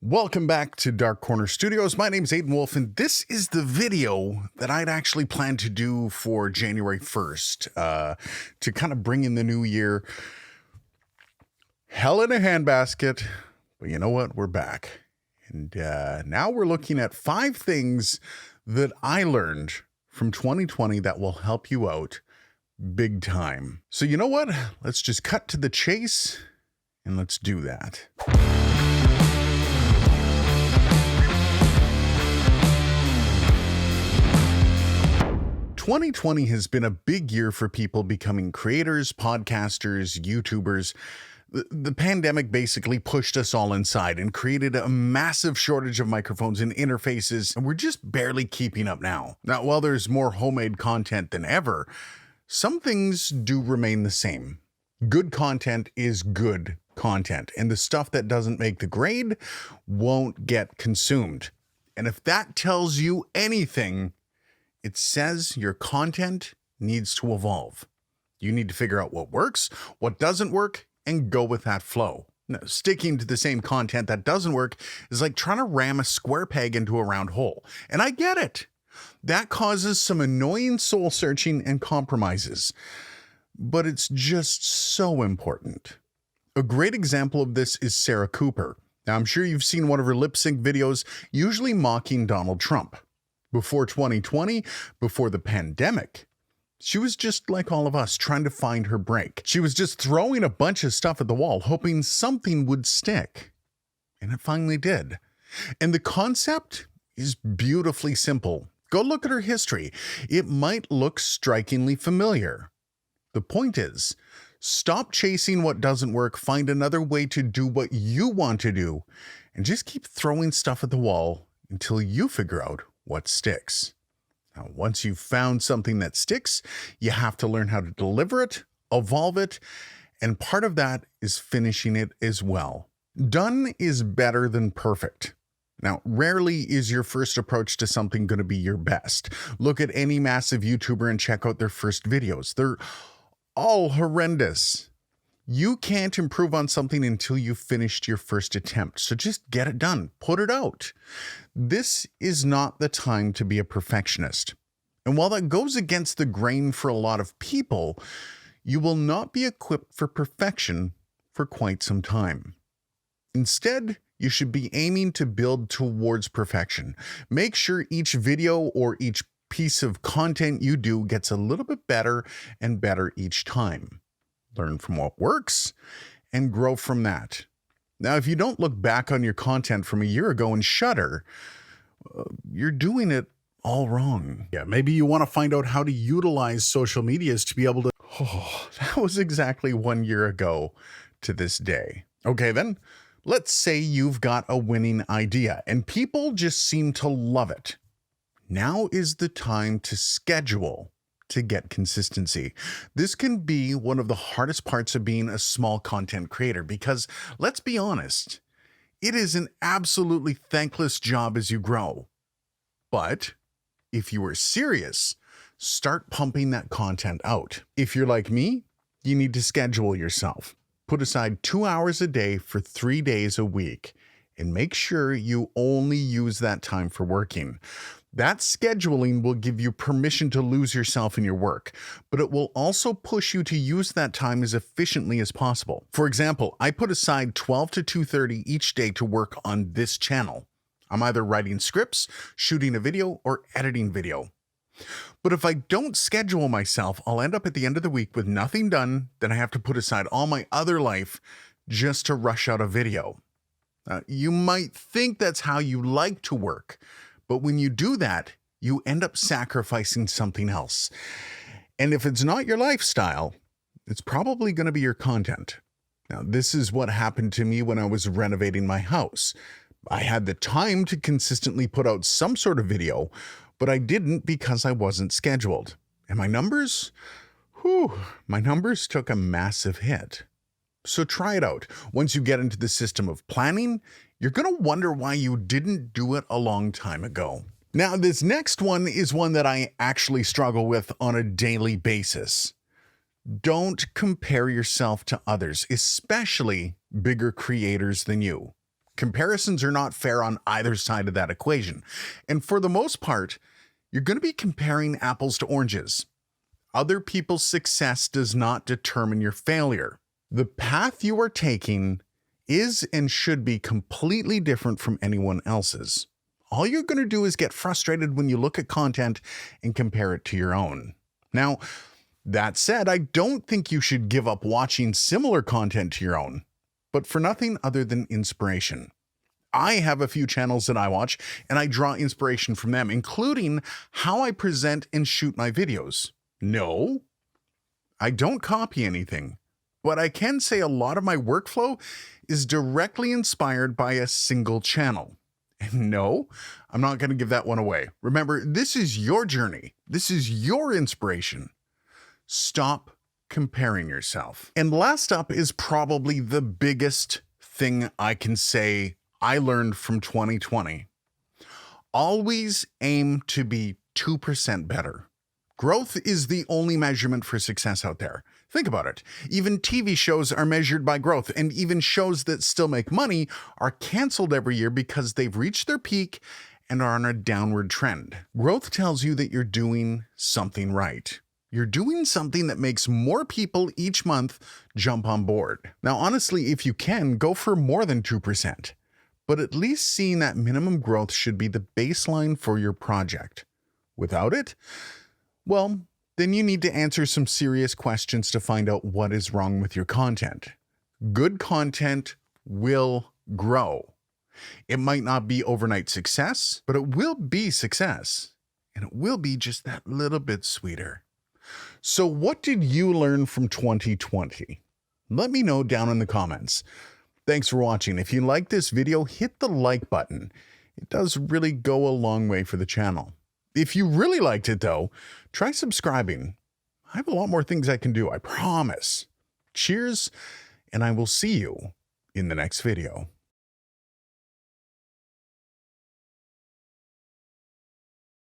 Welcome back to Dark Corner Studios. My name is Aiden Wolf, and this is the video that I'd actually planned to do for January 1st to kind of bring in the new year. Hell in a handbasket, but you know what? We're back. And now we're looking at 5 things that I learned from 2020 that will help you out big time. So you know what? Let's just cut to the chase and let's do that. 2020 has been a big year for people becoming creators, podcasters, YouTubers. The pandemic basically pushed us all inside and created a massive shortage of microphones and interfaces, and we're just barely keeping up now. Now, while there's more homemade content than ever, some things do remain the same. Good content is good content, and the stuff that doesn't make the grade won't get consumed. And if that tells you anything, it says your content needs to evolve. You need to figure out what works, what doesn't work, and go with that flow. Now, sticking to the same content that doesn't work is like trying to ram a square peg into a round hole. And I get it. That causes some annoying soul searching and compromises. But it's just so important. A great example of this is Sarah Cooper. Now, I'm sure you've seen one of her lip sync videos, usually mocking Donald Trump. Before 2020, before the pandemic, she was just like all of us, trying to find her break. She was just throwing a bunch of stuff at the wall, hoping something would stick. And it finally did. And the concept is beautifully simple. Go look at her history. It might look strikingly familiar. The point is, stop chasing what doesn't work, find another way to do what you want to do, and just keep throwing stuff at the wall until you figure out what sticks. Now, once you've found something that sticks, you have to learn how to deliver it, evolve it, and part of that is finishing it as well. Done is better than perfect. Now, rarely is your first approach to something going to be your best. Look at any massive YouTuber and check out their first videos. They're all horrendous. You can't improve on something until you've finished your first attempt. So just get it done. Put it out. This is not the time to be a perfectionist. And while that goes against the grain for a lot of people, you will not be equipped for perfection for quite some time. Instead, you should be aiming to build towards perfection. Make sure each video or each piece of content you do gets a little bit better and better each time. Learn from what works and grow from that. Now, if you don't look back on your content from a year ago and shudder, you're doing it all wrong. Yeah, maybe you want to find out how to utilize social medias to be able to... Oh, that was exactly 1 year ago to this day. Okay, then, let's say you've got a winning idea and people just seem to love it. Now is the time to schedule to get consistency. This can be one of the hardest parts of being a small content creator because, let's be honest, it is an absolutely thankless job as you grow. But if you are serious, start pumping that content out. If you're like me, you need to schedule yourself. Put aside 2 hours a day for 3 days a week and make sure you only use that time for working. That scheduling will give you permission to lose yourself in your work, but it will also push you to use that time as efficiently as possible. For example, I put aside 12 to 2:30 each day to work on this channel. I'm either writing scripts, shooting a video, or editing video. But if I don't schedule myself, I'll end up at the end of the week with nothing done. Then I have to put aside all my other life just to rush out a video. You might think that's how you like to work, but when you do that, you end up sacrificing something else. And if it's not your lifestyle, it's probably going to be your content. Now, this is what happened to me when I was renovating my house. I had the time to consistently put out some sort of video, but I didn't because I wasn't scheduled. And my numbers? My numbers took a massive hit. So try it out. Once you get into the system of planning, you're going to wonder why you didn't do it a long time ago. Now, this next one is one that I actually struggle with on a daily basis. Don't compare yourself to others, especially bigger creators than you. Comparisons are not fair on either side of that equation. And for the most part, you're going to be comparing apples to oranges. Other people's success does not determine your failure. The path you are taking is and should be completely different from anyone else's. All you're going to do is get frustrated when you look at content and compare it to your own. Now, that said, I don't think you should give up watching similar content to your own, but for nothing other than inspiration. I have a few channels that I watch, and I draw inspiration from them, including how I present and shoot my videos. No, I don't copy anything, but I can say a lot of my workflow is directly inspired by a single channel. And no, I'm not going to give that one away. Remember, this is your journey. This is your inspiration. Stop comparing yourself. And last up is probably the biggest thing I can say I learned from 2020. Always aim to be 2% better. Growth is the only measurement for success out there. Think about it. Even TV shows are measured by growth, and even shows that still make money are canceled every year because they've reached their peak and are on a downward trend. Growth tells you that you're doing something right. You're doing something that makes more people each month jump on board. Now, honestly, if you can, go for more than 2%. But at least seeing that minimum growth should be the baseline for your project. Without it, well, then you need to answer some serious questions to find out what is wrong with your content. Good content will grow. It might not be overnight success, but it will be success. And it will be just that little bit sweeter. So what did you learn from 2020? Let me know down in the comments. Thanks for watching. If you like this video, hit the like button. It does really go a long way for the channel. If you really liked it though, try subscribing. I have a lot more things I can do, I promise. Cheers, and I will see you in the next video.